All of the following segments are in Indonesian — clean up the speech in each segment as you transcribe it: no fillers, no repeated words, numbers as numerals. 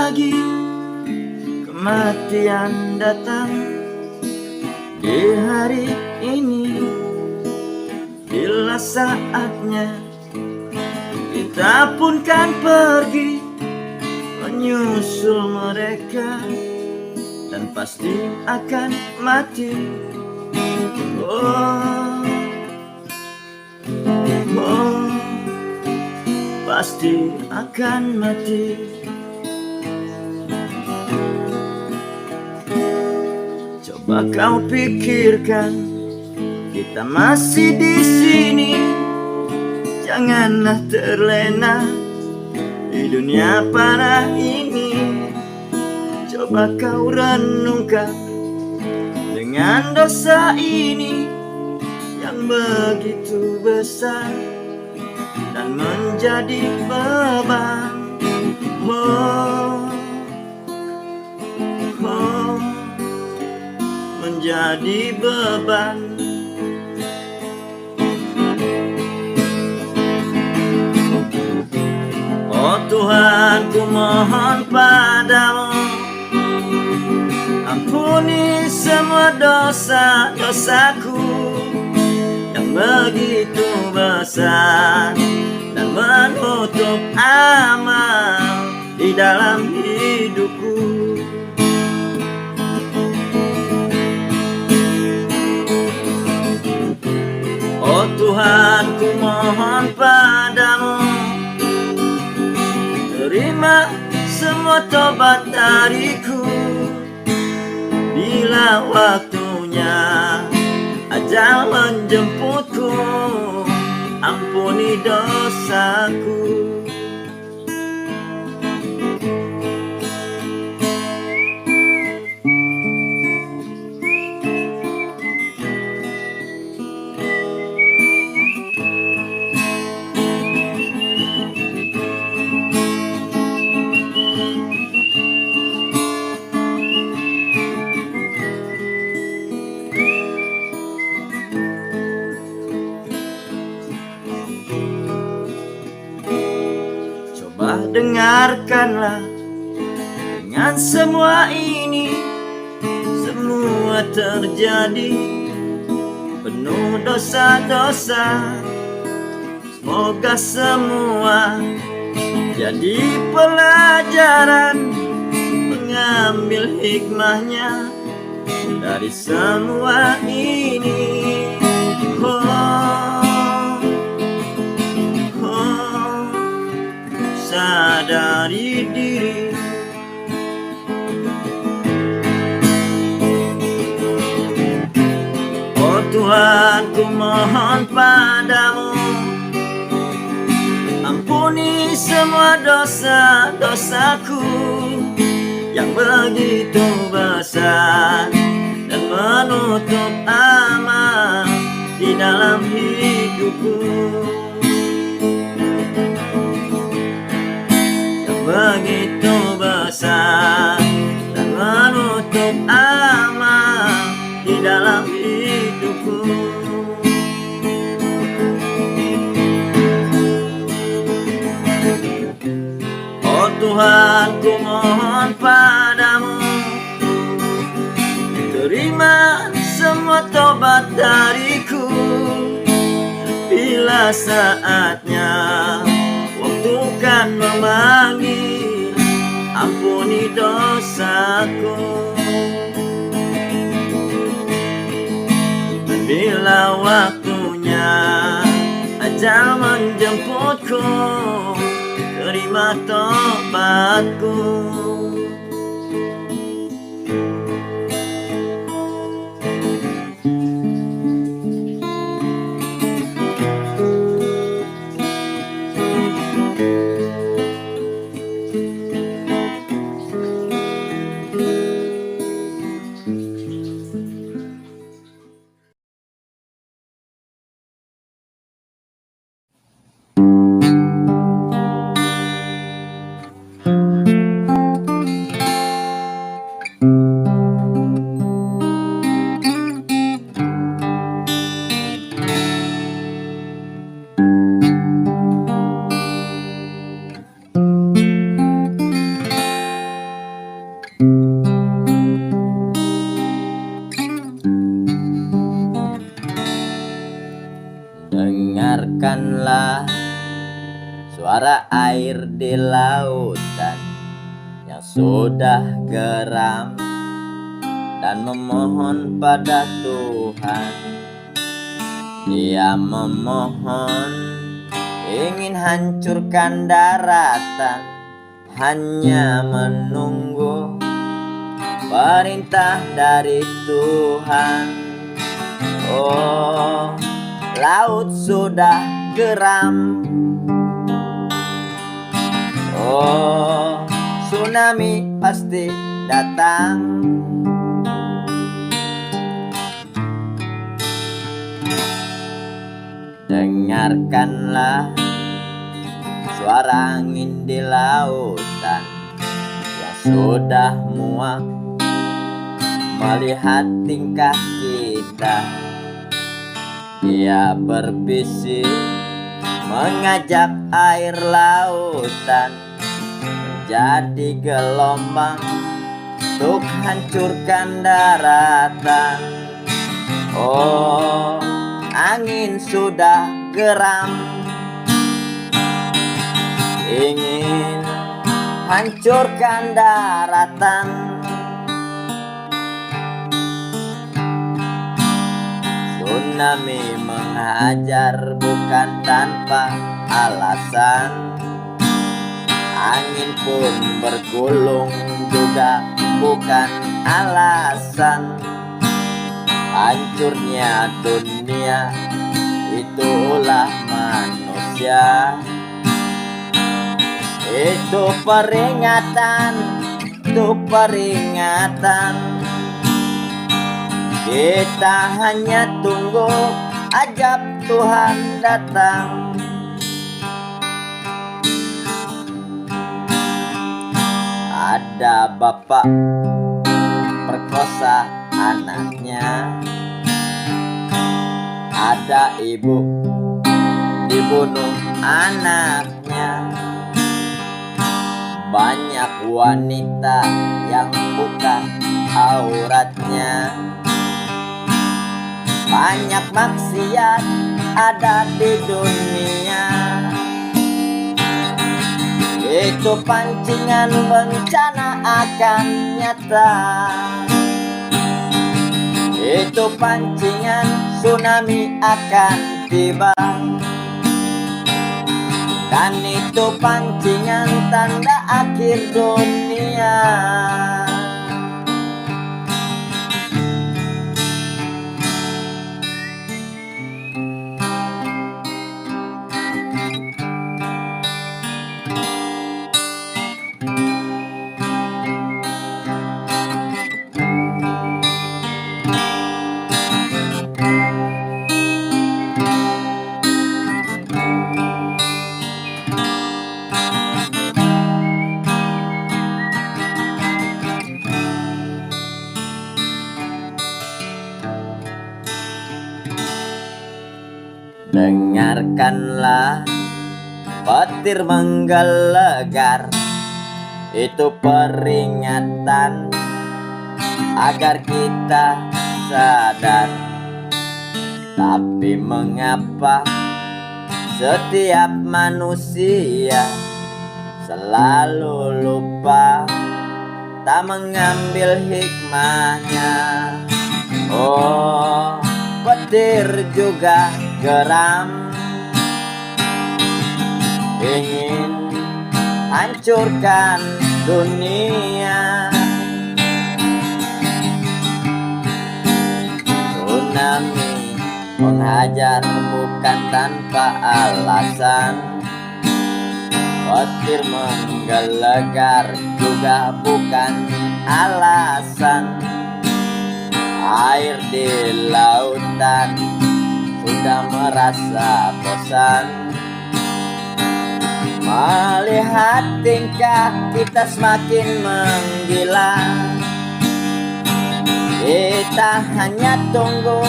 lagi kematian datang di hari ini. Bila saatnya kita pun kan pergi menyusul mereka, dan pasti akan mati. Oh, oh, pasti akan mati. Coba kau pikirkan, kita masih di sini. Janganlah terlena di dunia parah ini. Coba kau renungkan, dengan dosa ini yang begitu besar dan menjadi beban. Oh, oh, menjadi beban. Oh Tuhan, ku mohon padamu, ampuni semua dosa-dosaku yang begitu besar dan menutup amal di dalam hidupku. Oh Tuhan, ku mohon padamu, terima semua tobat dariku. Bila waktunya ajal menjemputku, ampuni dosaku. Dengarkanlah, dengan semua ini semua terjadi penuh dosa-dosa. Semoga semua jadi pelajaran, mengambil hikmahnya dari semua ini. Sadari diri, oh Tuhan, ku mohon padamu, ampuni semua dosa-dosaku yang begitu besar dan menutup amal di dalam hidupku. Begitu besar dan menutup amal di dalam hidupku. Oh Tuhan, ku mohon padamu, terima semua tobat dariku. Bila saatnya waktu kan memanggil, ampuni dosaku. Dan bila waktunya ajal menjemputku, terima tobatku. di lautan yang sudah geram dan memohon pada Tuhan. Dia memohon ingin hancurkan daratan, hanya menunggu perintah dari Tuhan. Oh, laut sudah geram. Oh, tsunami pasti datang. Dengarkanlah suara angin di lautan yang sudah muak melihat tingkah kita. Dia berbisik mengajak air lautan menjadi gelombang untuk hancurkan daratan. Oh, angin sudah geram, ingin hancurkan daratan. Tsunami menghajar bukan tanpa alasan. Angin pun bergulung juga bukan alasan. Hancurnya dunia itulah manusia. Itu peringatan, itu peringatan. Kita hanya tunggu ajab Tuhan datang. Ada bapak perkosa anaknya, ada ibu dibunuh anaknya. Banyak wanita yang buka auratnya. Banyak maksiat ada di dunia. Itu pancingan bencana akan nyata. Itu pancingan tsunami akan tiba. Dan itu pancingan tanda akhir dunia. Dengarkanlah petir menggelegar. Itu peringatan agar kita sadar. Tapi mengapa setiap manusia selalu lupa, tak mengambil hikmahnya? Oh, petir juga geram, ingin hancurkan dunia. Tsunami menghajar bukan tanpa alasan. Petir menggelegar juga bukan alasan. Air di lautan sudah merasa bosan melihat tingkah kita semakin menggila. Kita hanya tunggu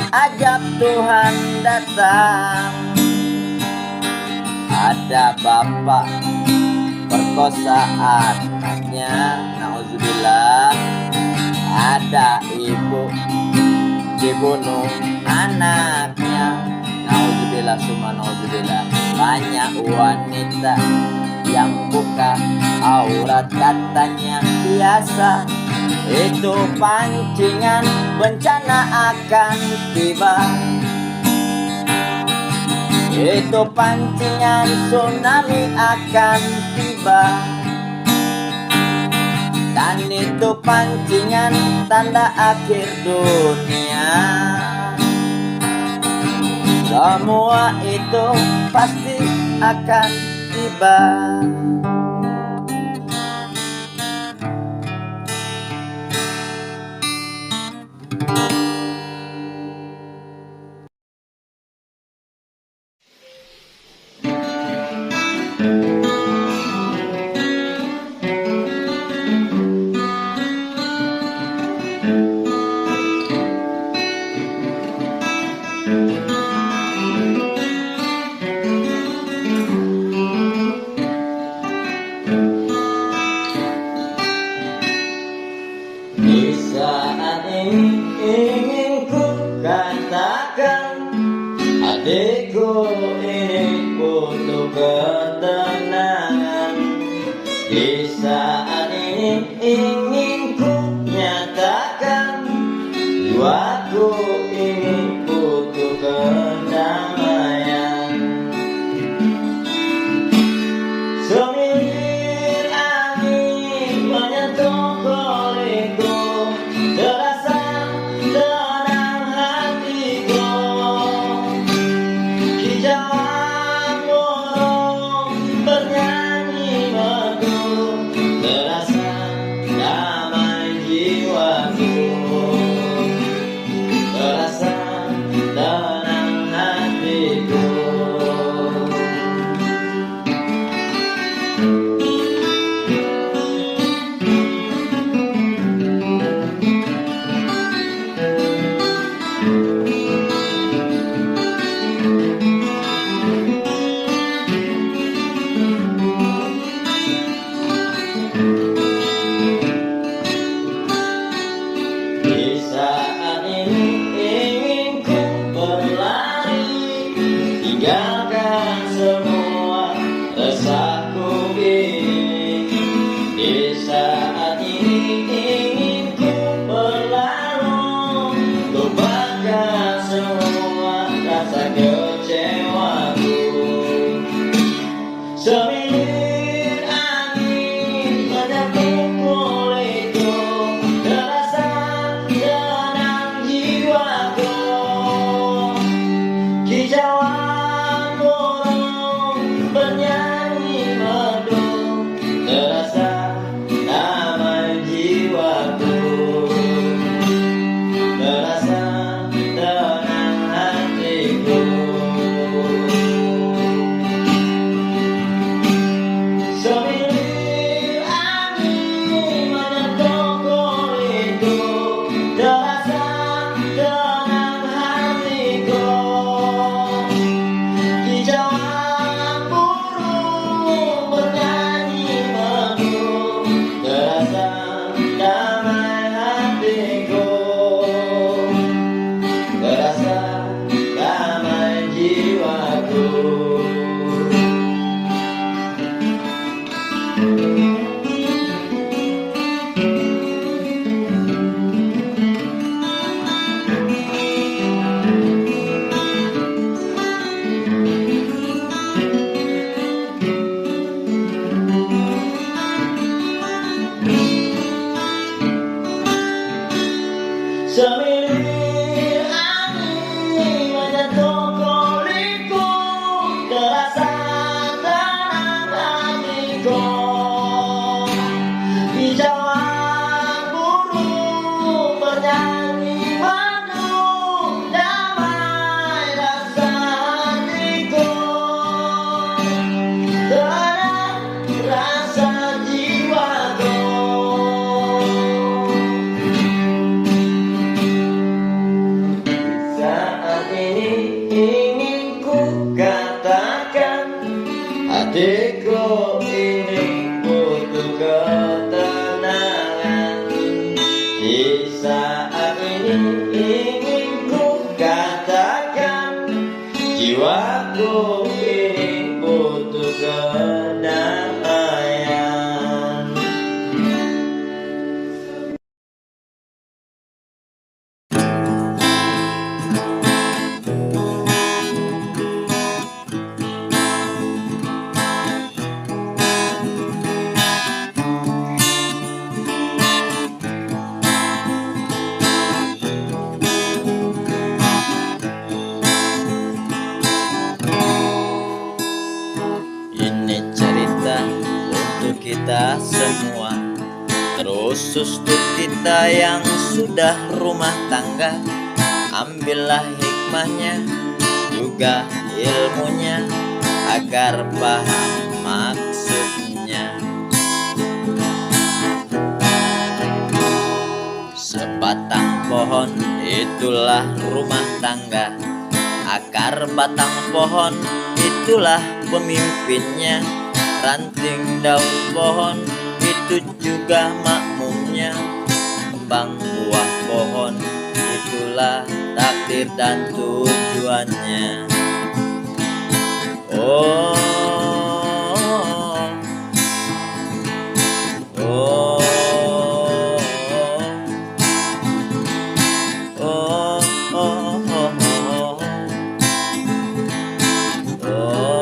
ajab Tuhan datang. Ada bapak perkosa anaknya, nauzubillah. Ada ibu dibunuh anaknya, nauzubillah summa nauzubillah. Banyak wanita yang buka aurat katanya biasa. Itu pancingan bencana akan tiba. Itu pancingan tsunami akan tiba. Dan itu pancingan tanda akhir dunia. Semua itu pasti akan tiba. Di saat ini ingin ku katakan, adikku ini butuh ketenangan. Di saat ini ingin ku nyatakan, jiwaku ini butuh kedamaian. Semilir angin menyentuh kulitku, terasa tenang hatiku. Kicauan burung bernyanyi merdu, terasa damai jiwaku. Terasa tenang hatiku. Di saat ini ingin ku berlari, tinggalkan semua resahku ini. Di saat ini ingin ku berlalu, lupakan semua rasa kecewaku. Semilir angin menyentuh kulitku, terasa tenang jiwaku. Kicauan burung bernyanyi merdu, terasa damai jiwaku. Terasa tenang hatiku. Semilir angin menyentuh kulitku, terasa tenang hatiku. Kicauan burung bernyanyi merdu, terasa damai hatiku. Terasa damai jiwaku. Terus untuk kita yang sudah rumah tangga, ambillah hikmahnya juga ilmunya agar paham maksudnya. Sebatang pohon itulah rumah tangga, akar batang pohon itulah pemimpinnya, ranting daun pohon itu juga makmumnya, kembang buah pohon itulah takdir dan tujuannya. Oh, oh, oh, oh, oh, oh, oh.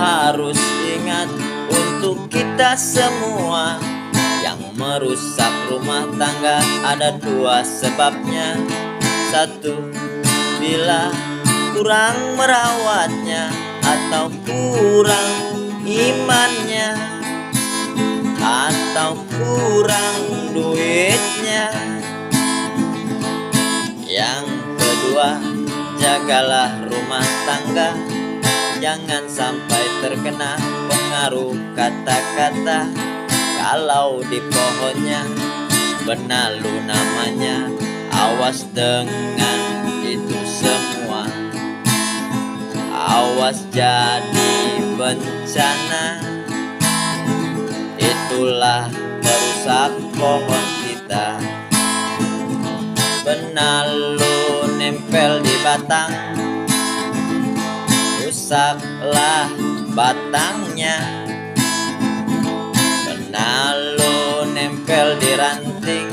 Harus ingat untuk kita semua, yang merusak rumah tangga ada dua sebabnya. Satu, bila kurang merawatnya atau kurang imannya, atau kurang duitnya. Yang kedua, jagalah rumah tangga, jangan sampai terkena pengaruh kata-kata. Kalau di pohonnya benalu namanya, awas dengan itu semua. Awas jadi bencana, itulah merusak pohon kita. Benalu nempel di batang, rusaklah batangnya. Benalu nempel di ranting,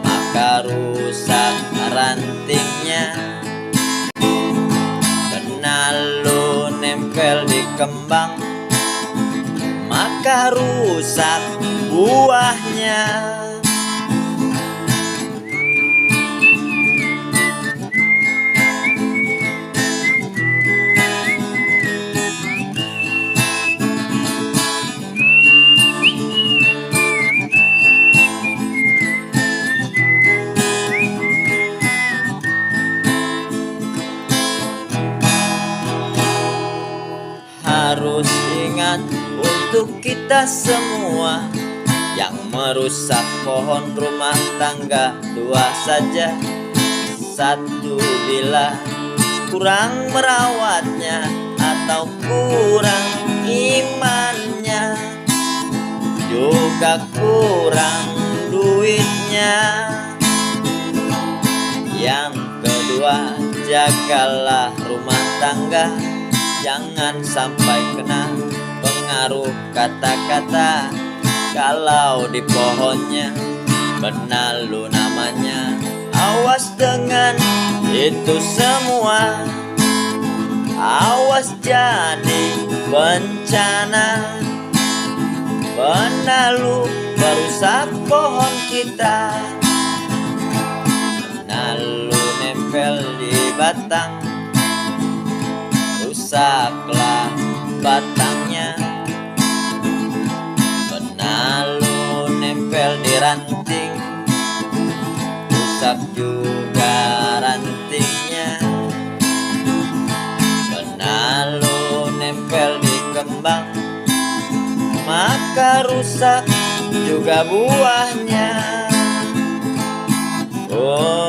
maka rusak rantingnya. Benalu nempel di kembang, maka rusak buahnya. Harus ingat untuk kita semua, yang merusak pohon rumah tangga dua saja. Satu, bila kurang merawatnya atau kurang imannya, juga kurang duitnya. Yang kedua, jagalah rumah tangga, jangan sampai kena pengaruh kata-kata. Kalau di pohonnya benalu namanya, awas dengan itu semua. Awas jadi bencana, benalu merusak pohon kita. Benalu nempel di batang, rusaklah batangnya. Benalu nempel di ranting, rusak juga rantingnya. Benalu nempel di kembang, maka rusak juga buahnya. Oh,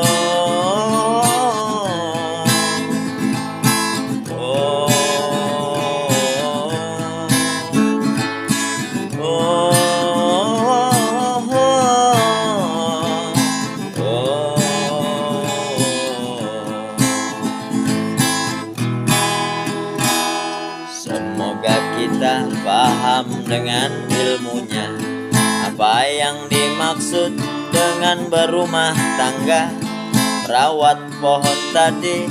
semoga kita paham dengan ilmunya apa yang dimaksud dengan berumah tangga. Merawat pohon tadi,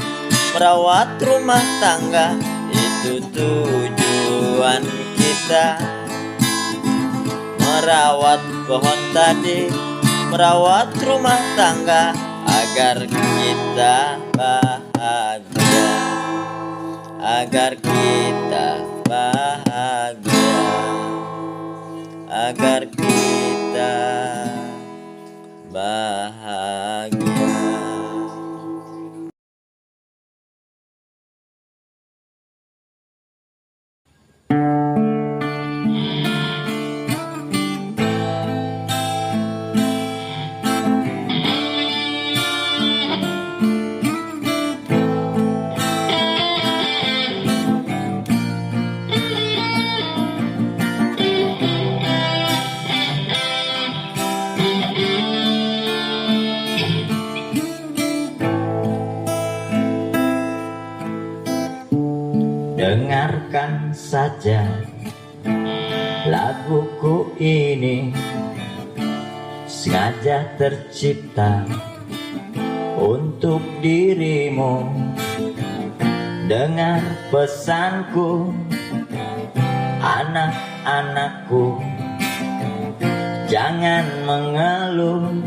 merawat rumah tangga, itu tujuan kita. Merawat pohon tadi, merawat rumah tangga, agar kita bahagia. agar kita bahagia, agar kita bahagia. Dengarkan saja laguku ini, sengaja tercipta untuk dirimu. Dengar pesanku, anak-anakku, jangan mengeluh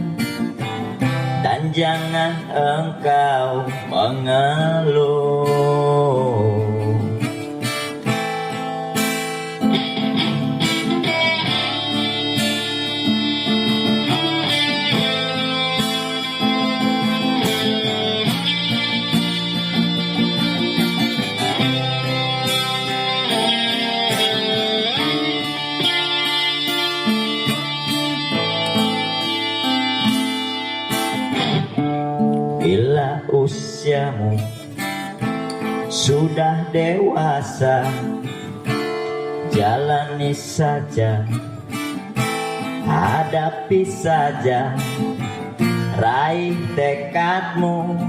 dan jangan engkau mengeluh. Bila usiamu sudah dewasa, jalani saja, hadapi saja, raih tekadmu,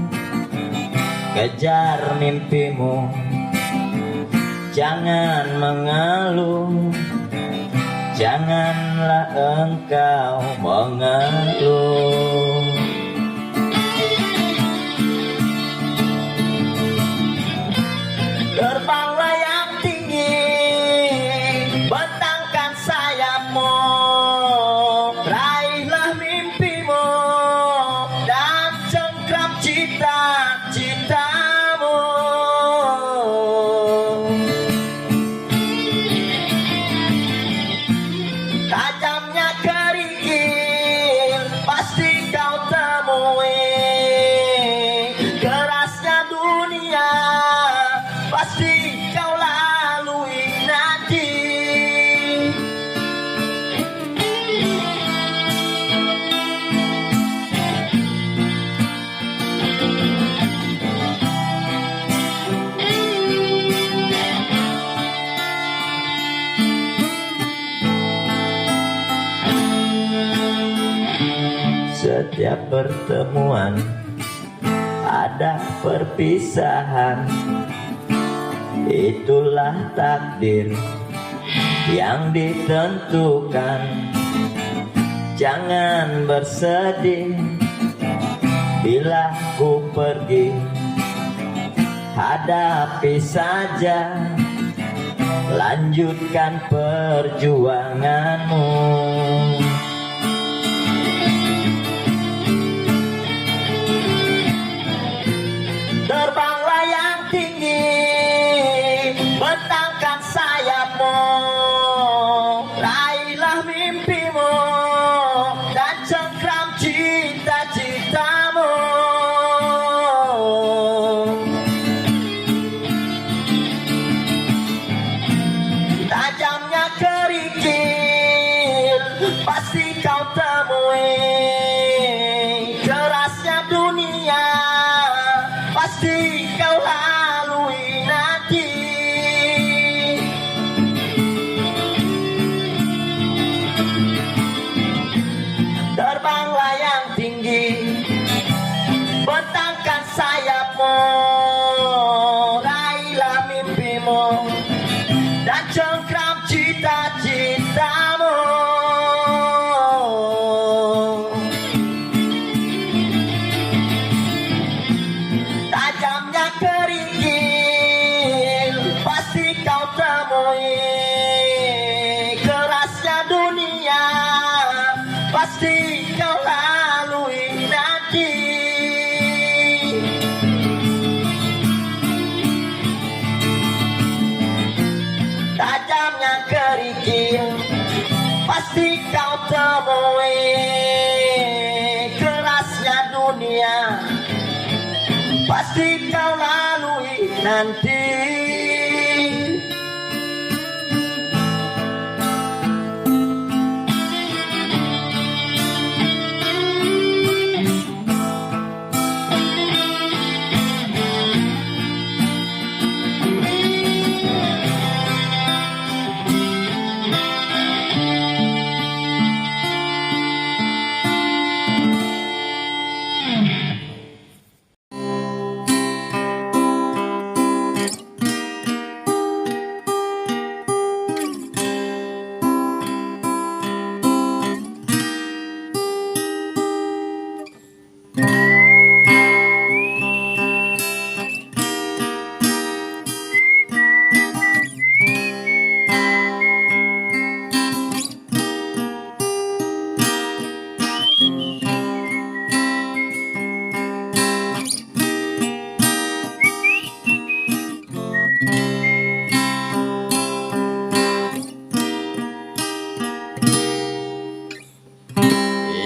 kejar mimpimu, jangan mengeluh, janganlah engkau mengeluh. Terbanglah yang tinggi, bentangkan sayapmu, raihlah mimpimu, dan cengkram cita-citamu. Tajamnya kerikil pasti kau temui, kerasnya dunia pasti kau lalui nanti. Setiap pertemuan ada perpisahan, itulah takdir yang ditentukan. Jangan bersedih bila ku pergi, hadapi saja, lanjutkan perjuanganmu. Terbanglah yang tinggi, bentangkan sayapmu, raihlah mimpimu, dan cengkram cita-citamu. Tajamnya kerikil pasti kau temui, kerasnya dunia pasti kau lalui nanti. Terbanglah yang tinggi, bentangkan sayapmu, raihlah mimpimu, dan cengkram cita-citamu. Tajamnya kerikil pasti kau temui, kerasnya dunia pasti kau lalui nanti. terpikir pasti kau temui. Kerasnya dunia pasti kau lalui nanti.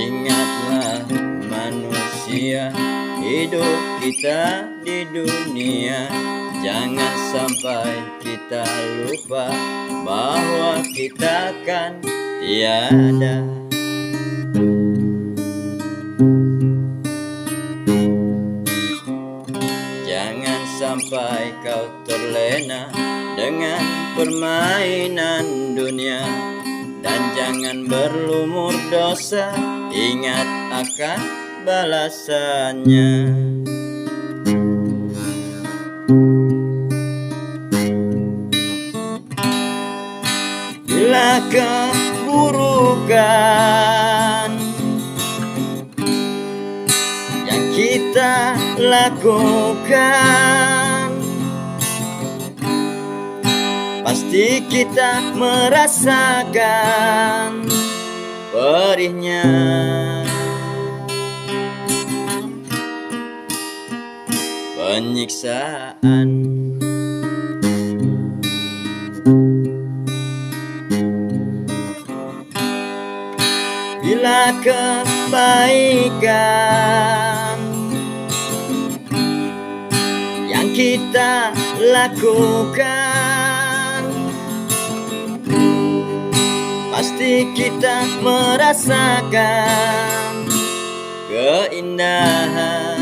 Ingatlah manusia, hidup kita di dunia. Jangan sampai kita lupa bahwa kita kan tiada. Jangan sampai kau terlena dengan permainan dunia. Dan jangan berlumur dosa, ingat akan balasannya. Bila keburukan yang kita lakukan, pasti kita merasakan perihnya. Penyiksaan. Bila kebaikan yang kita lakukan, pasti kita merasakan keindahan,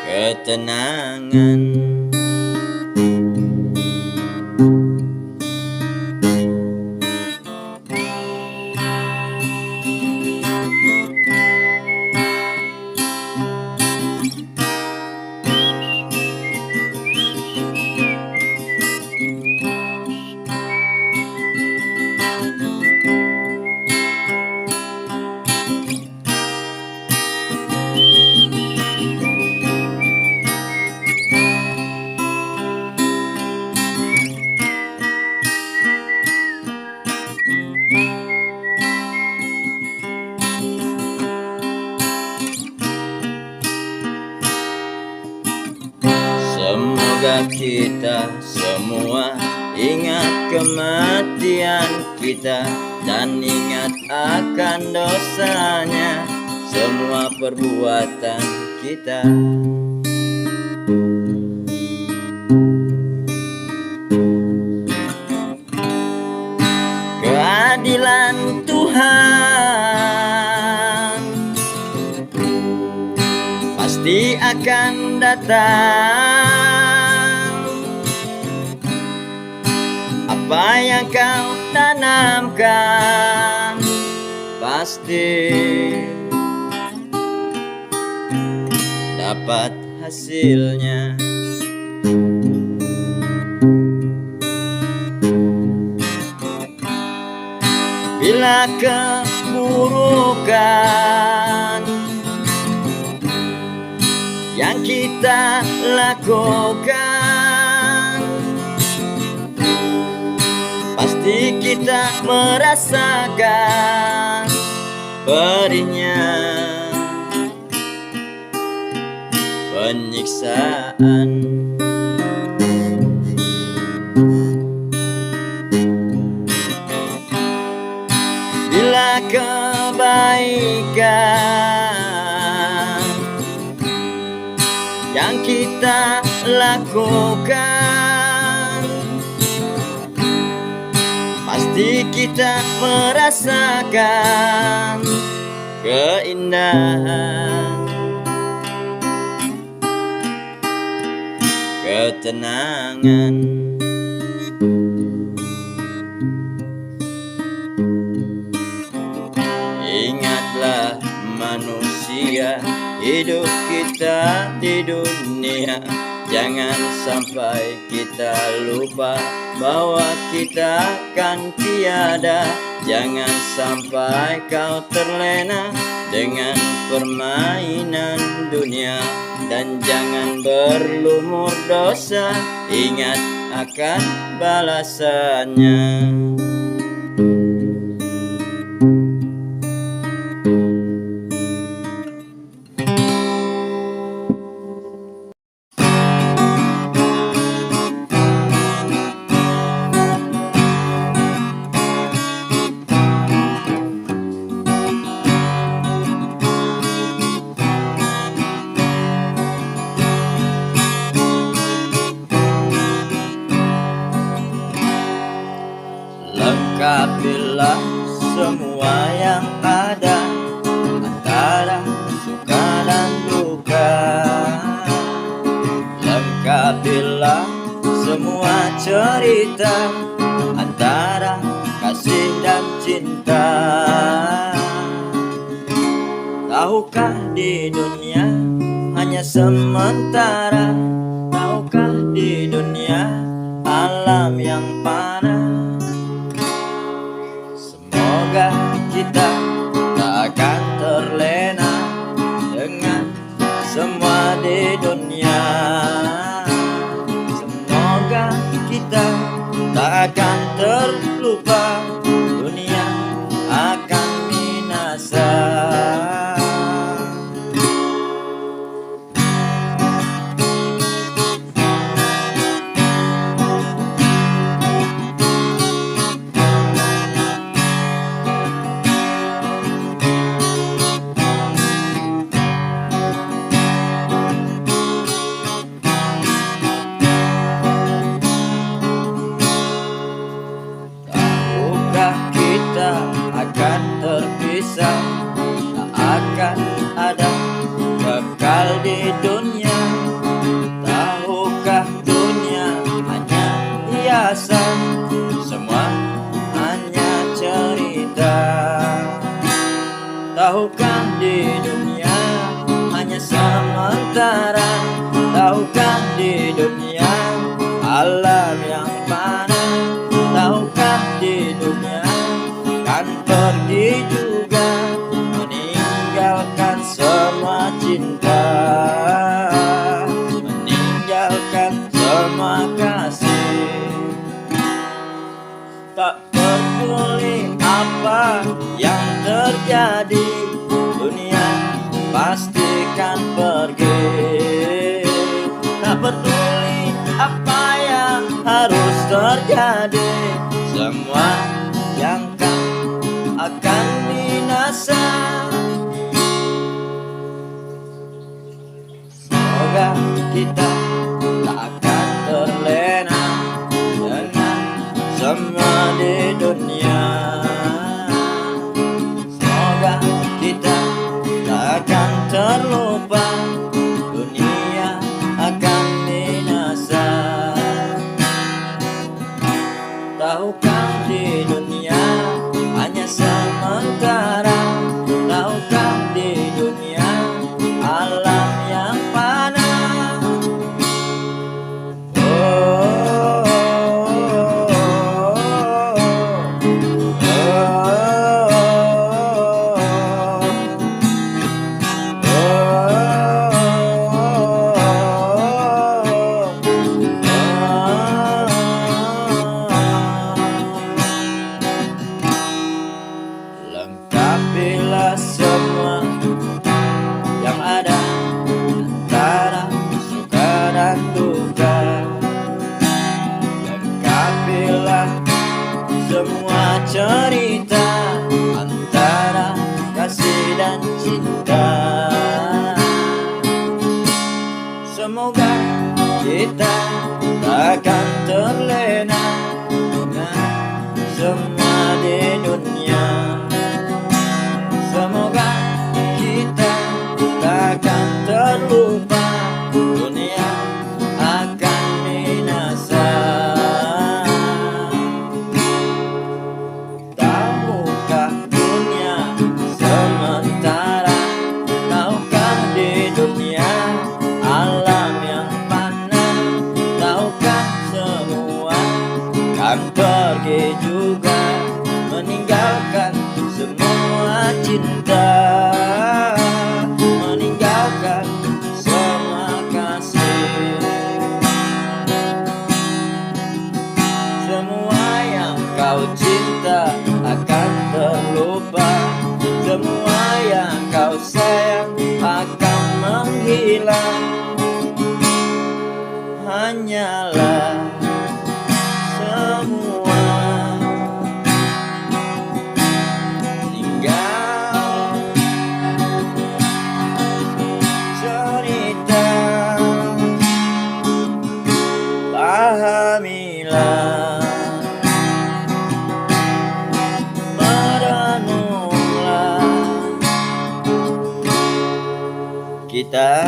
ketenangan. Semoga kita semua ingat kematian kita, dan ingat akan dosanya semua perbuatan kita. Keadilan Tuhan pasti akan datang. Apa yang kau tanamkan pasti dapat hasilnya. Bila keburukan yang kita lakukan, pasti kita merasakan perihnya penyiksaan. yang kita lakukan. Pasti kita merasakan keindahan, ketenangan. Ingatlah manusia, hidup kita di dunia. Jangan sampai kita lupa bahwa kita kan tiada. Jangan sampai kau terlena dengan permainan dunia. Dan jangan berlumur dosa, ingat akan balasannya. Lengkapilah semua yang ada antara suka dan duka. Lengkapilah semua cerita antara kasih dan cinta. Tahukah di dunia hanya sementara? Tahukah di dunia alam yang fana? Semoga kita tak akan terlena dengan semua di dunia. Semoga kita tak akan terlupa, dunia akan binasa. Kita akan terpisah, tak akan ada kekal di dunia. Tahukah dunia hanya hiasan, semua hanya cerita. Tahukah di dunia hanya sementara? Tahukah di dunia alam yang fana? Tahukah di dunia kan pergi juga, meninggalkan semua cinta, meninggalkan semua kasih. Tak peduli apa yang terjadi, dunia pastikan pergi. Tak peduli apa yang harus terjadi, semua yang akan binasa. Semoga kita tak akan terlena dengan semua di dunia. Semoga kita tak akan terlupa, dunia akan binasa. Tahukah di dunia hanya sementara? Tahukah di dunia alam yang fana? Semoga kita takkan terlena dengan semua di dunia. Semoga kita takkan terlupa, dunia akan binasa. Tahukah dunia sementara? Tahukah di dunia alam yang fana? Tahukah semua kan pergi juga, meninggalkan semua cinta, meninggalkan semua kasih. Semua yang kau cinta akan terlupa, semua yang kau sayang akan menghilang. Hanyalah semua tinggal cerita. Pahamilah, merenunglah kita.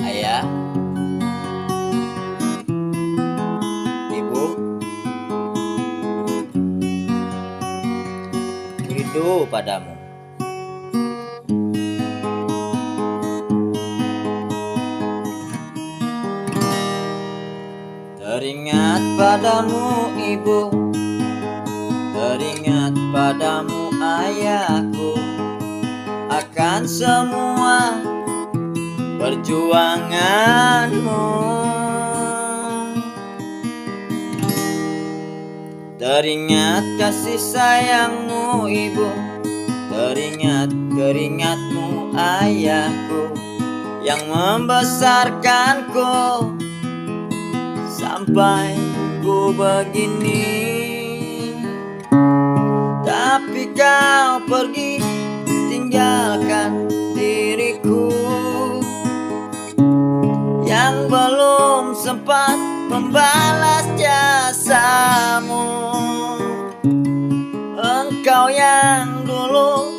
Ayah, Ibu, rindu padamu. Teringat padamu Ibu, teringat padamu ayahku, akan semua perjuanganmu. Teringat kasih sayangmu Ibu, teringat keringatmu ayahku, yang membesarkanku sampai ku begini. Tapi kau pergi tinggalkan diriku yang belum sempat membalas jasamu. Engkau yang dulu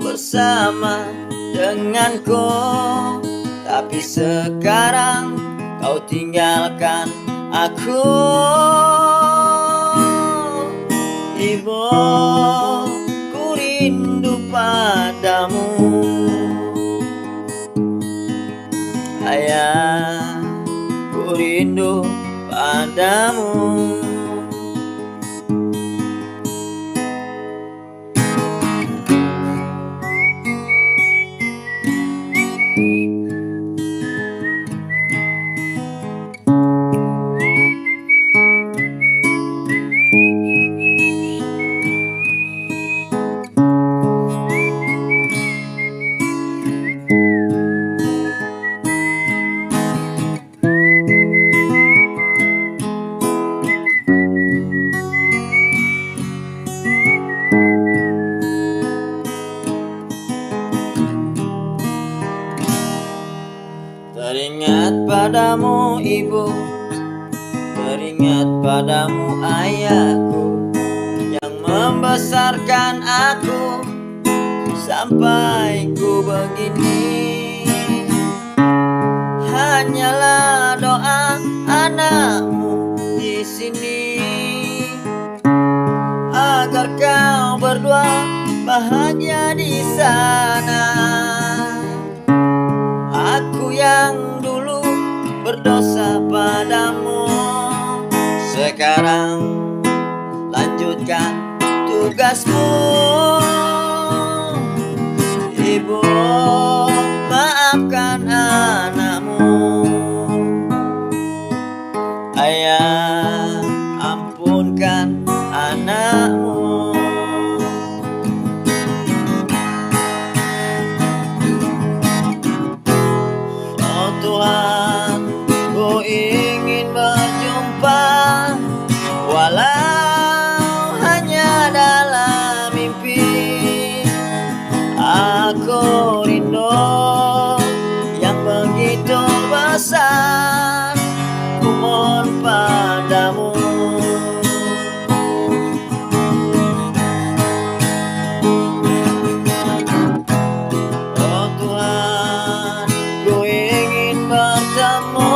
bersama denganku, tapi sekarang kau tinggalkan aku. Ibu, ku rindu padamu. Ayah, ku rindu padamu. Teringat padamu Ibu, teringat padamu ayahku, yang membesarkan aku sampai ku begini. Hanyalah doa anakmu di sini, agar kau berdua bahagia di sana. Aku yang dulu berdosa padamu, sekarang lanjutkan tugasmu. Ibu, maafkan anakmu. Ayah, ampunkan anakmu. aku rindu yang begitu besar, ku mohon padamu. Oh Tuhan, ku ingin bertemu,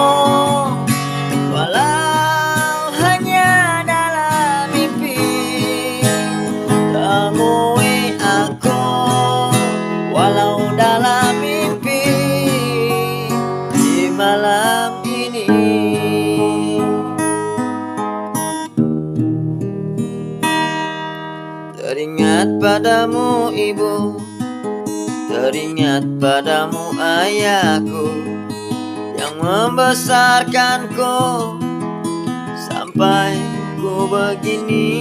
walau hanya dalam mimpi. Temui aku walau dalam mimpi di malam ini. Teringat padamu ibu, teringat padamu ayahku yang membesarkanku sampai ku begini.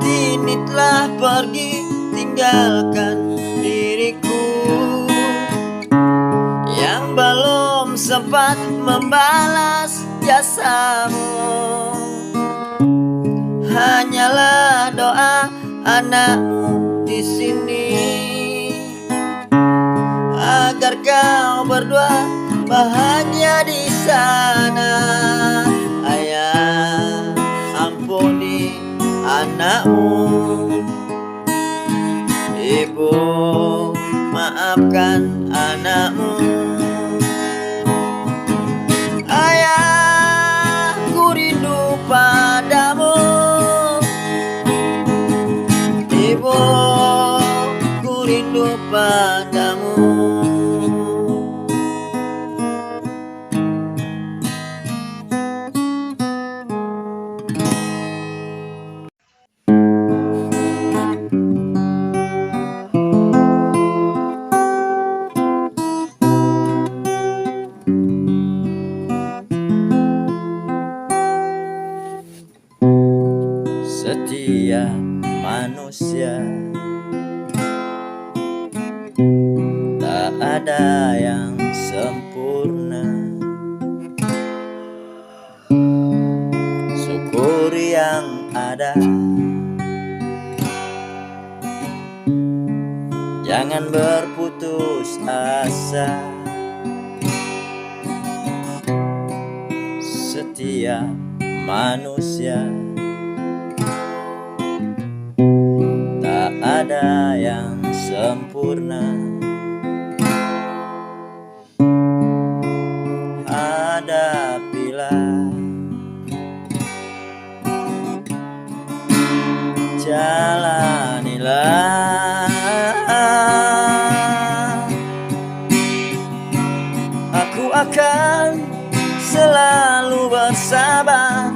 Kini telah pergi tinggalkan diriku yang belum sempat membalas jasamu. Hanyalah doa anakmu di sini agar kau berdua bahagia di sana. Ayah, ampuni anakmu. Ibu, maafkan anakmu. Ayah, ku rindu padamu. Ibu, ku rindu padamu. Setiap manusia tak ada yang sempurna. Syukuri yang ada, jangan berputus asa. Setiap manusia tak ada yang sempurna. Hadapilah, jalanilah. Aku akan selalu bersabar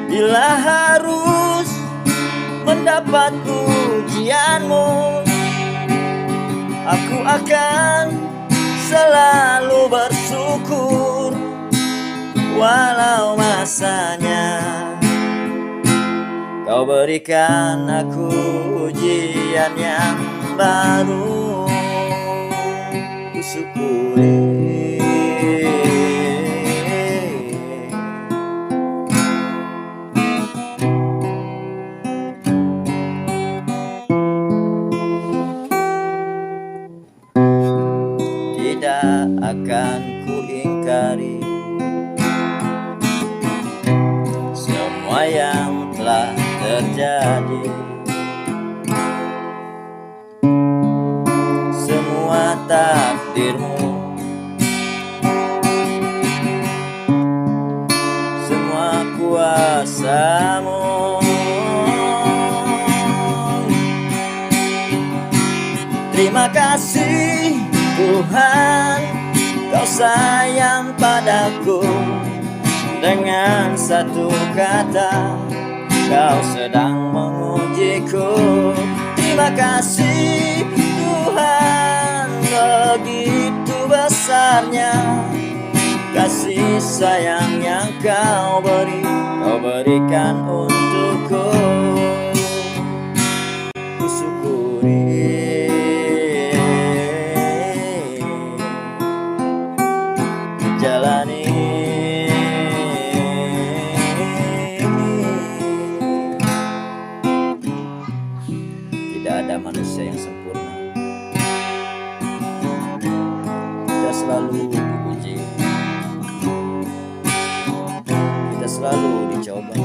bila harus mendapat ujianmu. Aku akan selalu bersyukur walau masanya kau berikan aku ujian yang baru. Ku syukuri. Tidak akan ku ingkari semua yang telah terjadi, semua takdirmu, semua kuasamu. Terima kasih Tuhan, kau sayang padaku. Dengan satu kata kau sedang mengujiku. Terima kasih Tuhan, begitu besarnya kasih sayang yang kau berikan untukku. Ku syukuri. Jalani tidak ada manusia yang sempurna. Kita selalu diuji, kita selalu dicoba.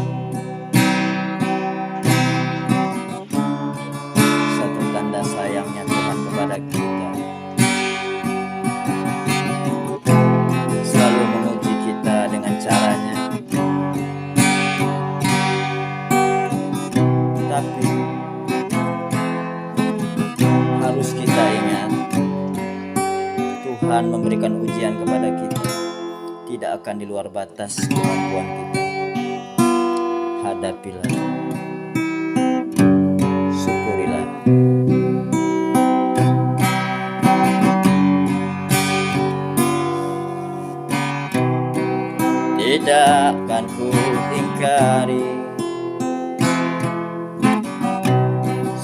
Satu tanda sayangnya Tuhan kepada kita, selalu menguji kita dengan caranya. Tapi harus kita ingat, Tuhan memberikan ujian kepada kita tidak akan di luar batas kemampuan kita. Hadapilah, syukurilah. Tidak akan ku ingkari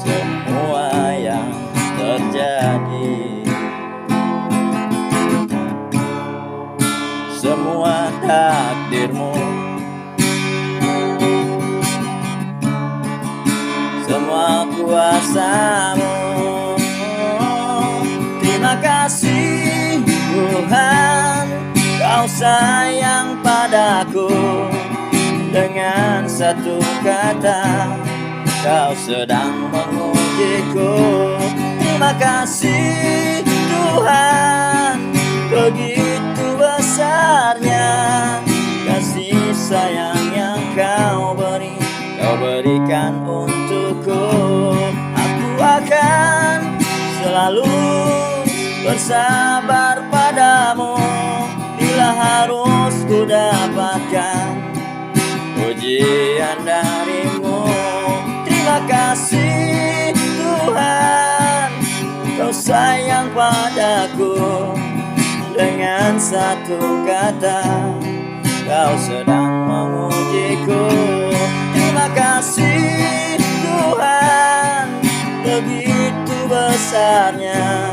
semua yang terjadi, semua takdirmu, semua kuasamu. Terima kasih Tuhan, Kau sayang padaku. Dengan satu kata Kau sedang mengujiku. Terima kasih Tuhan, begitu besarnya kasih sayang yang Kau berikan untukku. Aku akan selalu bersabar padamu bila harus ku dapatkan ujian darimu. Terima kasih Tuhan, Kau sayang padaku. Dengan satu kata Kau sedang mengujiku. Terima kasih Tuhan, begitu besarnya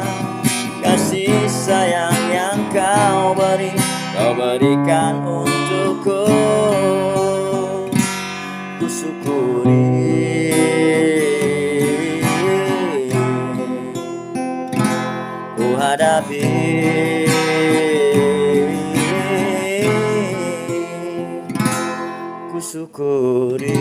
kasih sayang yang Kau berikan untukku. Ku syukuri, ku hadapi, ku syukuri.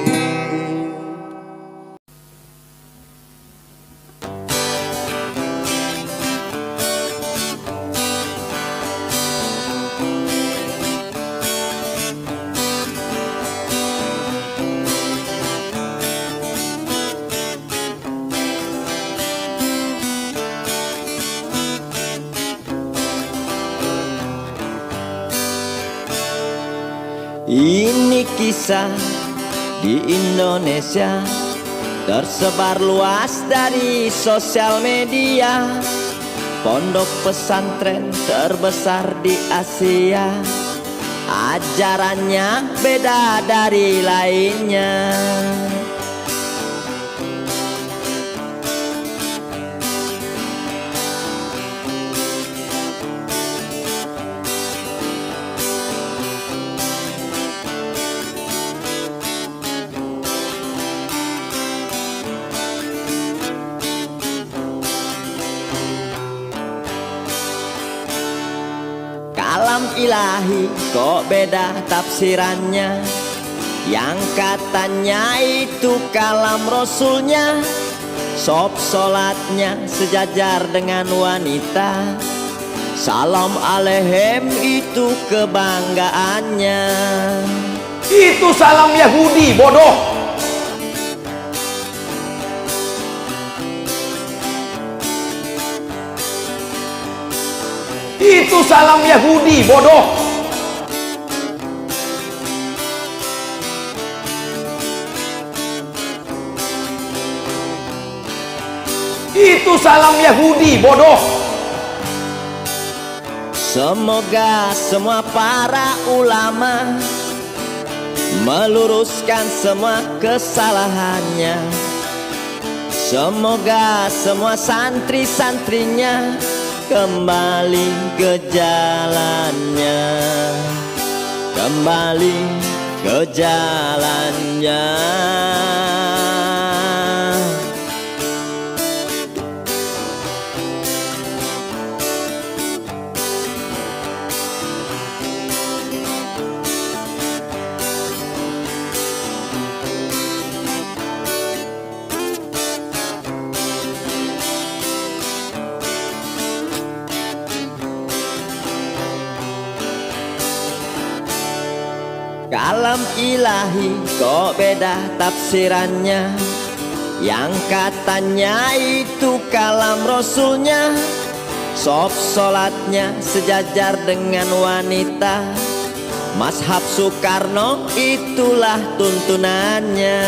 Ini kisah di Indonesia, tersebar luas dari sosial media. Pondok pesantren terbesar di Asia, ajarannya beda dari lainnya. Kalam ilahi kok beda tafsirannya, yang katanya itu kalam rasulnya. Sop solatnya sejajar dengan wanita, salam alehem itu kebanggaannya. Itu salam Yahudi, bodoh. Itu salam Yahudi, bodoh. Itu salam Yahudi, bodoh. Semoga semua para ulama meluruskan semua kesalahannya. Semoga semua santri-santrinya kembali ke jalannya, kembali ke jalannya. Kalam ilahi kok beda tafsirannya. Yang katanya itu kalam rasulnya, sop solatnya sejajar dengan wanita. Mazhab Soekarno itulah tuntunannya.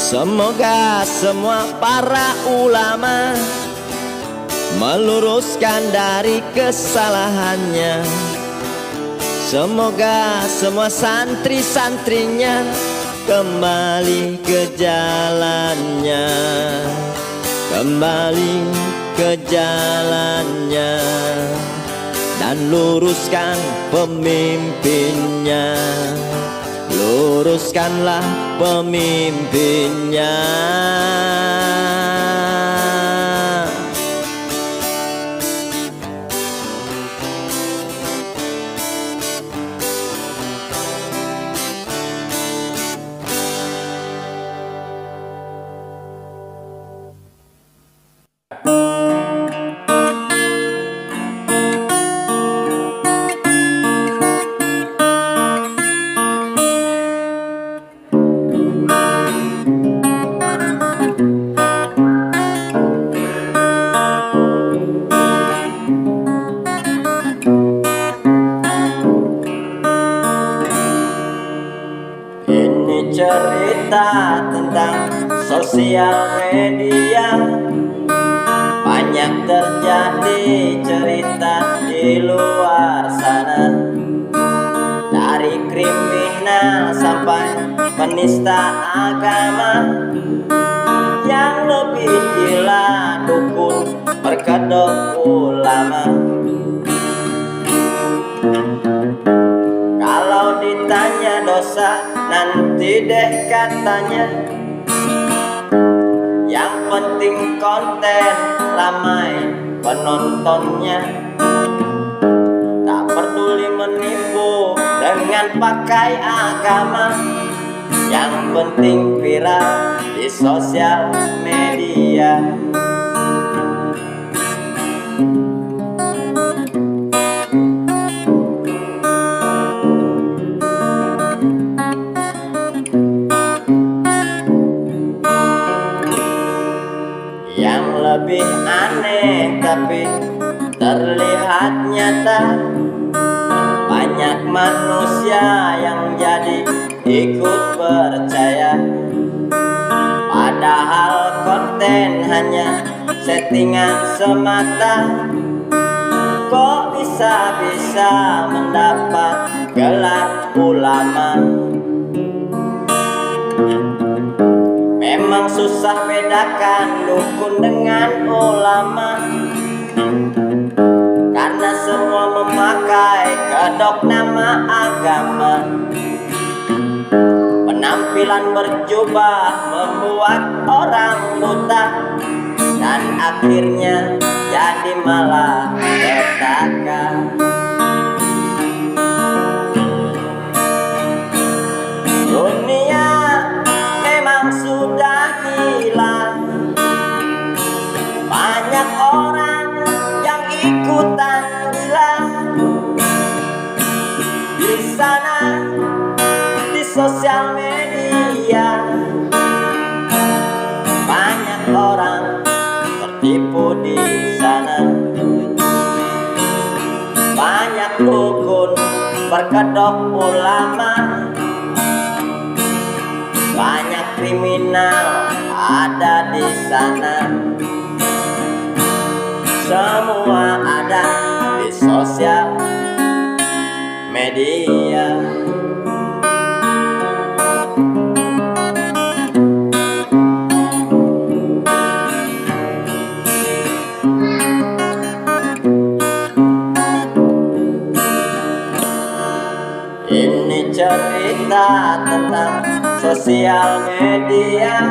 Semoga semua para ulama meluruskan dari kesalahannya. Semoga semua santri-santrinya kembali ke jalannya, kembali ke jalannya, dan luruskan pemimpinnya. Luruskanlah pemimpinnya. Cerita tentang sosial media, banyak terjadi cerita di luar sana. Dari kriminal sampai penista agama, yang lebih gila dukun berkedok ulama. Kalau ditanya dosa, nanti deh katanya. Yang penting konten ramai penontonnya. Tak peduli menipu dengan pakai agama, yang penting viral di sosial media. Lebih aneh tapi terlihat nyata, banyak manusia yang jadi ikut percaya. Padahal konten hanya settingan semata. Kok bisa-bisa mendapat gelar ulama? Memang susah bedakan dukun dengan ulama, karena semua memakai kedok nama agama. Penampilan berjubah membuat orang buta, dan akhirnya jadi malah petaka. Dunia memang sudah gila, banyak orang yang ikutan gila. Di sana, di sosial media, banyak orang tertipu di sana. Banyak dukun berkedok ulama, banyak kriminal ada di sana. Semua ada di sosial media. Ini cerita tentang sosial media,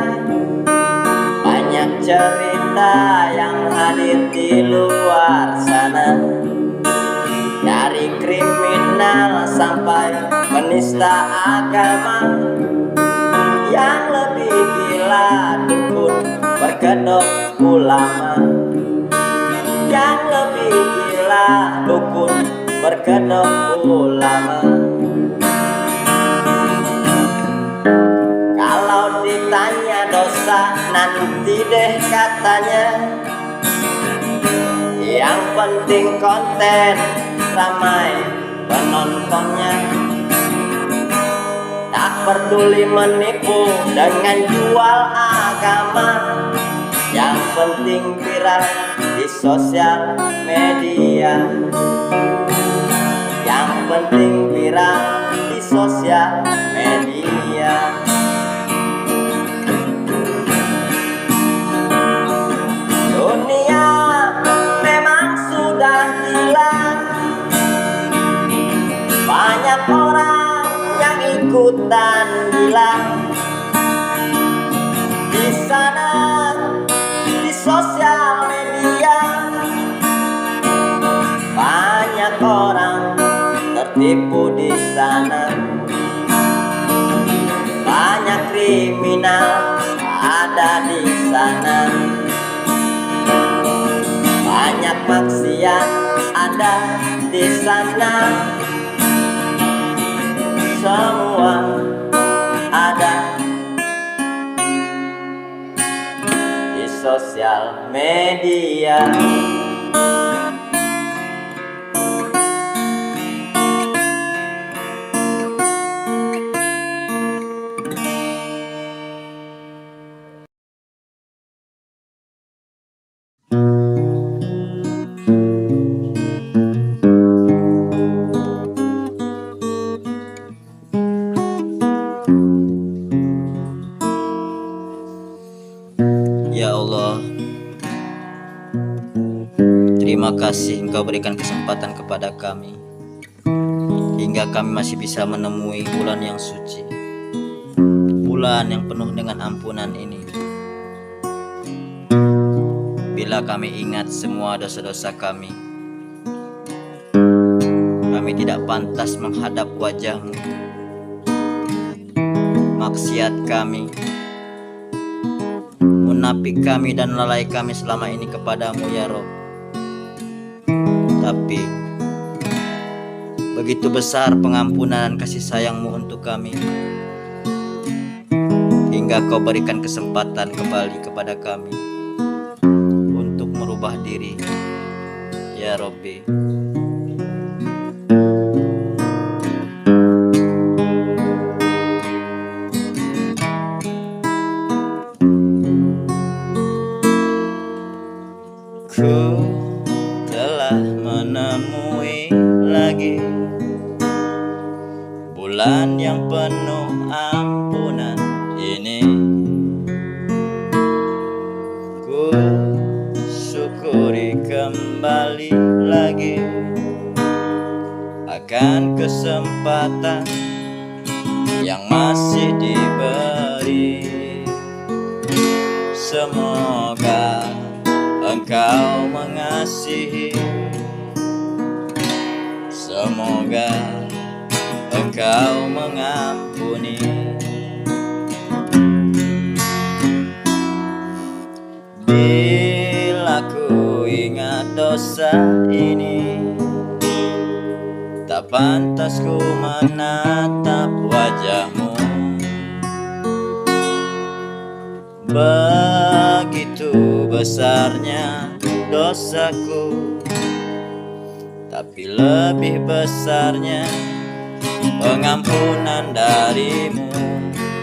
banyak cerita yang hadir di luar sana. Dari kriminal menyala sampai menista agama. Yang lebih gila dukun berkedok ulama. Yang lebih gila dukun berkedok ulama. Kalau ditanya dosa nanti deh katanya, yang penting konten ramai penontonnya. Tak peduli menipu dengan jual agama, yang penting viral di sosial media. Yang penting viral di sosial media. Dunia memang sudah gila, banyak orang yang ikutan gila. Di sana di sosial media, banyak orang tertipu di sana. Banyak kriminal ada di sana. Banyak maksiat ada di sana. Semua ada di sosial media. Ya Allah, terima kasih Engkau berikan kesempatan kepada kami, hingga kami masih bisa menemui bulan yang suci, bulan yang penuh dengan ampunan ini. Bila kami ingat semua dosa-dosa kami tidak pantas menghadap wajah-Mu. Maksiat kami, munafik kami dan lalai kami selama ini kepadamu ya Rob. Tapi begitu besar pengampunan dan kasih sayang-Mu untuk kami, hingga Kau berikan kesempatan kembali kepada kami untuk merubah diri ya Robbi. Ku telah menemui lagi bulan yang penuh ampunan ini. Ku syukuri kembali lagi akan kesempatan yang masih diberi. Semoga Engkau mengasihi, semoga Engkau mengampuni. Bila ku ingat dosa ini, tak pantas ku menatap wajah-Mu. Begitu besarnya dosaku, tapi lebih besarnya pengampunan dari-Mu.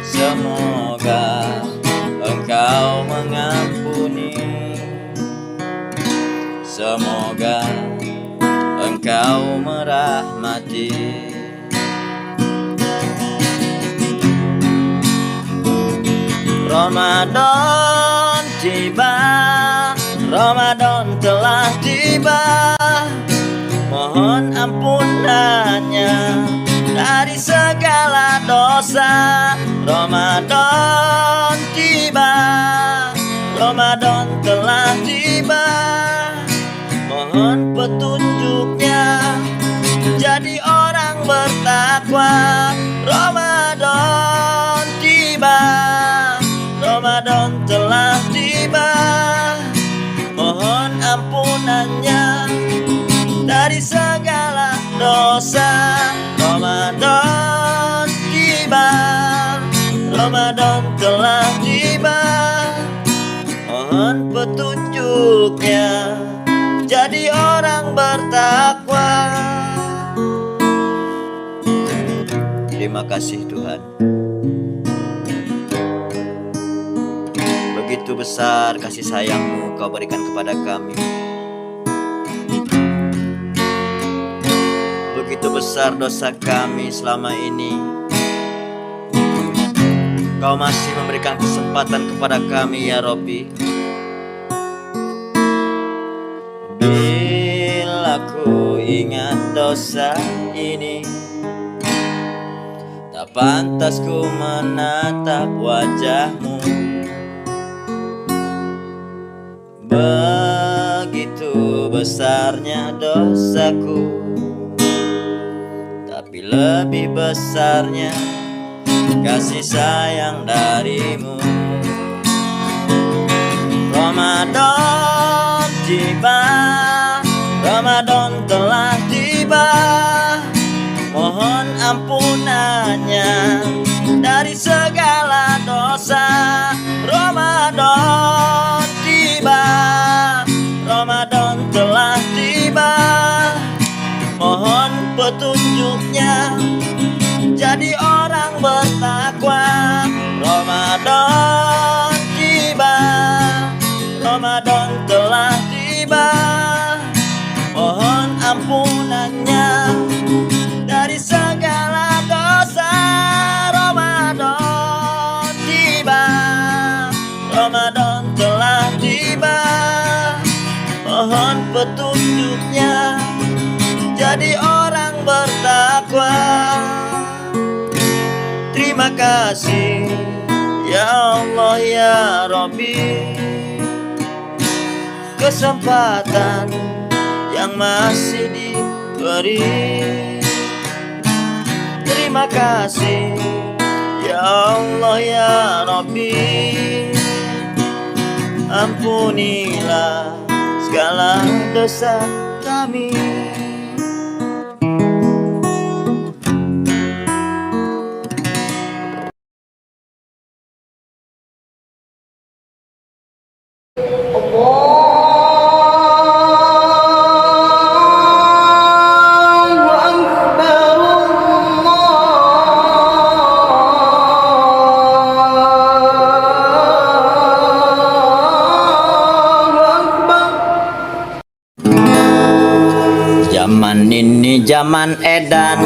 Semoga Engkau mengampuni, semoga Engkau merahmati. Ramadan tiba, Ramadan telah tiba. Mohon ampunannya dari segala dosa. Ramadan tiba, Ramadan telah tiba. Mohon petunjuknya, jadi orang Ramadan tiba, Ramadan telah tiba. Mohon ampunannya dari segala dosa. Ramadan tiba, Ramadan telah tiba. Mohon petunjuknya jadi orang bertakwa. Terima kasih Tuhan. Begitu besar kasih sayang-Mu Kau berikan kepada kami. Begitu besar dosa kami selama ini. Kau masih memberikan kesempatan kepada kami ya Robbi. Bila ku ingat dosa ini, tak pantas ku menatap wajah-Mu. Begitu besarnya dosaku, tapi lebih besarnya kasih sayang dari-Mu. Ramadan tiba, Ramadan telah tiba. Mohon ampunannya dari segala dosa. Ramadan tiba, Ramadan telah tiba. Mohon petunjuknya jadi orang bertakwa. Ramadan tiba, Ramadan telah tiba. Mohon ampunannya dari segala dosa. Ramadan tiba, Ramadan telah tiba. Mohon petunjuknya jadi orang bertakwa. Terima kasih ya Allah ya Robbi, kesempatan yang masih diberi. Terima kasih ya Allah ya Robbi, ampunilah segala dosa kami. Zaman ini zaman edan,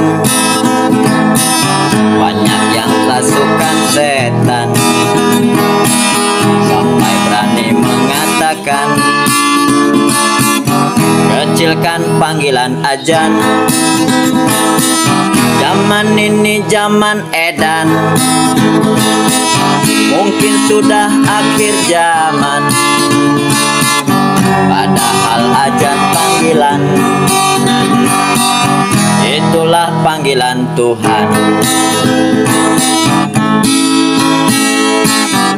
banyak yang rasukan setan, sampai berani mengatakan kecilkan panggilan ajan. Zaman ini zaman edan, mungkin sudah akhir zaman, padahal ajan panggilan itulah panggilan Tuhan.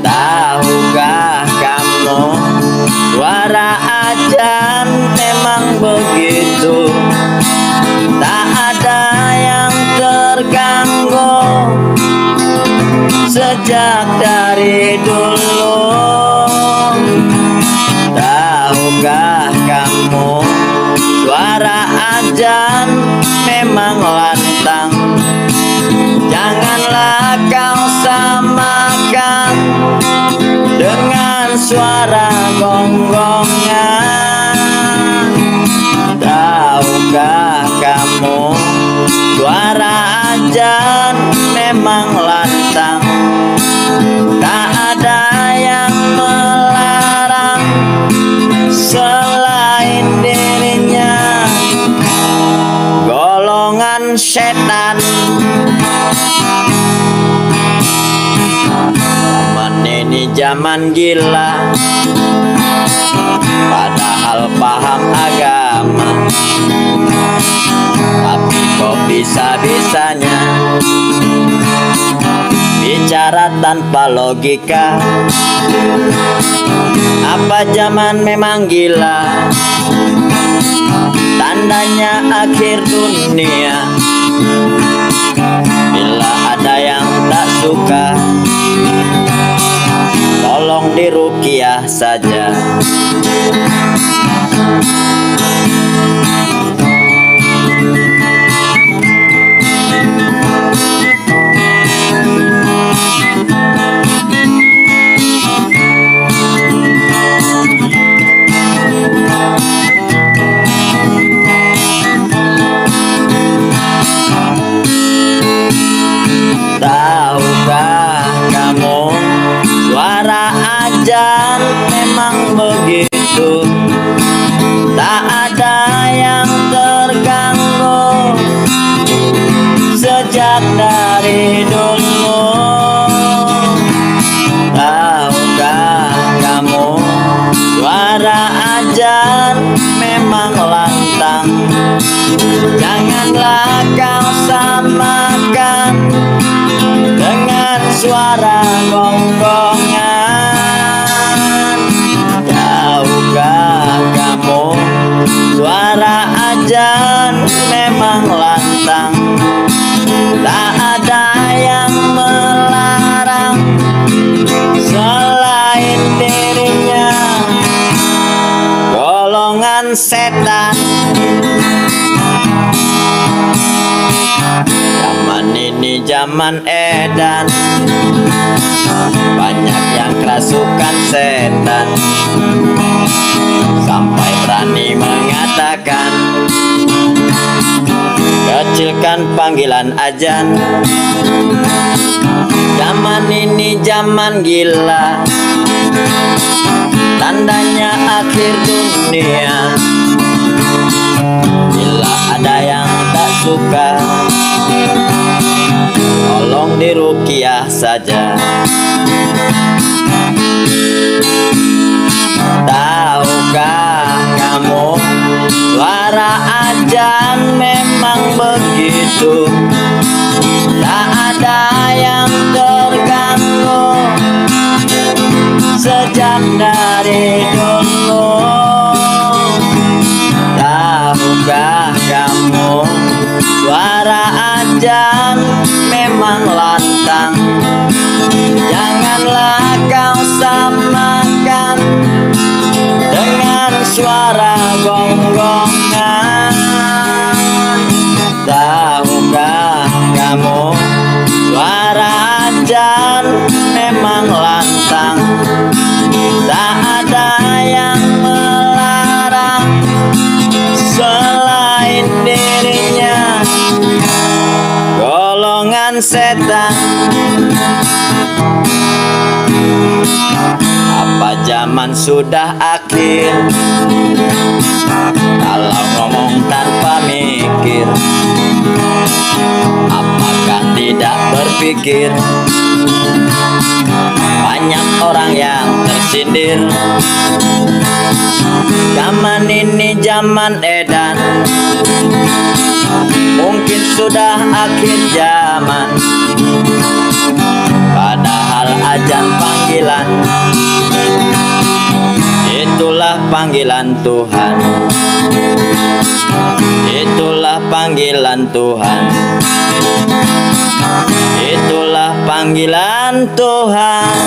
Tahukah kamu suara ajan memang begitu, tak ada yang terganggu sejak dari dulu. Tahukah kamu suara ajan memang lantang, janganlah kau samakan dengan suara gonggongan. Tahukah kamu suara ajan memang lantang, tak ada yang melarang selain dirinya. Golongan setan. Zaman ini zaman gila, padahal paham agama, tapi kok bisa-bisanya tanpa logika. Apa zaman memang gila? Tandanya akhir dunia. Bila ada yang tak suka, tolong diruqyah saja. Tahukah kamu, suara azan memang begitu, tak ada yang terganggu sejak dari dulu. Tahukah kamu, suara azan memang lantang, janganlah kau samakan dengan suara gonggongan. Tahukah kamu, suara azan memang lantang, tak ada yang melarang selain dirinya. Golongan setan. Zaman ini zaman edan, banyak yang kerasukan setan, sampai berani mengatakan kecilkan panggilan azan. Zaman ini zaman gila, tandanya akhir dunia. Bila ada yang tak suka, tolong diruqyah saja. Tahukah kamu, suara azan memang begitu, tak ada yang terganggu sejak dari dulu. Tahukah kamu, suara azan memang lantang, janganlah kau samakan dengan suara gonggongan. Tahukah kamu, suara azan memang lantang, tak ada yang melarang selain dirinya. Golongan setan. Apa zaman sudah akhir? Kalau ngomong tanpa mikir, apakah tidak berpikir? Banyak orang yang tersindir. Zaman ini zaman edan, mungkin sudah akhir zaman, padahal azan panggilan, itulah panggilan Tuhan. Itulah panggilan Tuhan. Itulah panggilan Tuhan.